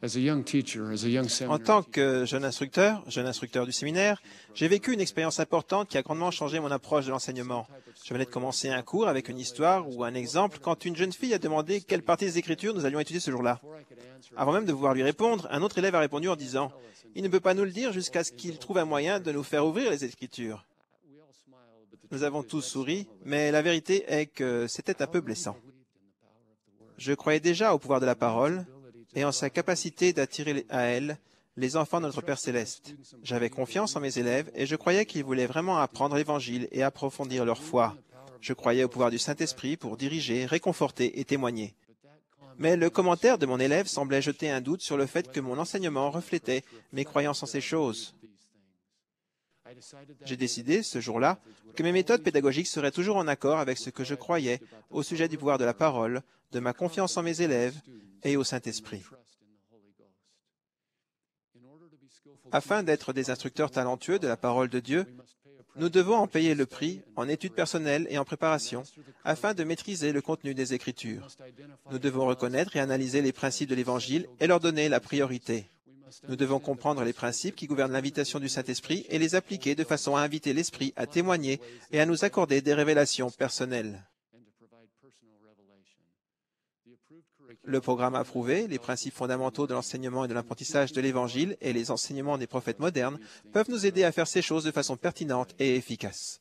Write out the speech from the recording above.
En tant que jeune instructeur du séminaire, j'ai vécu une expérience importante qui a grandement changé mon approche de l'enseignement. Je venais de commencer un cours avec une histoire ou un exemple quand une jeune fille a demandé quelle partie des Écritures nous allions étudier ce jour-là. Avant même de pouvoir lui répondre, un autre élève a répondu en disant « Il ne peut pas nous le dire jusqu'à ce qu'il trouve un moyen de nous faire ouvrir les Écritures. » Nous avons tous souri, mais la vérité est que c'était un peu blessant. Je croyais déjà au pouvoir de la parole et en sa capacité d'attirer à elle les enfants de notre Père Céleste. J'avais confiance en mes élèves et je croyais qu'ils voulaient vraiment apprendre l'Évangile et approfondir leur foi. Je croyais au pouvoir du Saint-Esprit pour diriger, réconforter et témoigner. Mais le commentaire de mon élève semblait jeter un doute sur le fait que mon enseignement reflétait mes croyances en ces choses. J'ai décidé, ce jour-là, que mes méthodes pédagogiques seraient toujours en accord avec ce que je croyais au sujet du pouvoir de la parole, de ma confiance en mes élèves et au Saint-Esprit. Afin d'être des instructeurs talentueux de la parole de Dieu, nous devons en payer le prix en études personnelles et en préparation, afin de maîtriser le contenu des Écritures. Nous devons reconnaître et analyser les principes de l'Évangile et leur donner la priorité. Nous devons comprendre les principes qui gouvernent l'invitation du Saint-Esprit et les appliquer de façon à inviter l'Esprit à témoigner et à nous accorder des révélations personnelles. Le programme approuvé, les principes fondamentaux de l'enseignement et de l'apprentissage de l'Évangile et les enseignements des prophètes modernes peuvent nous aider à faire ces choses de façon pertinente et efficace.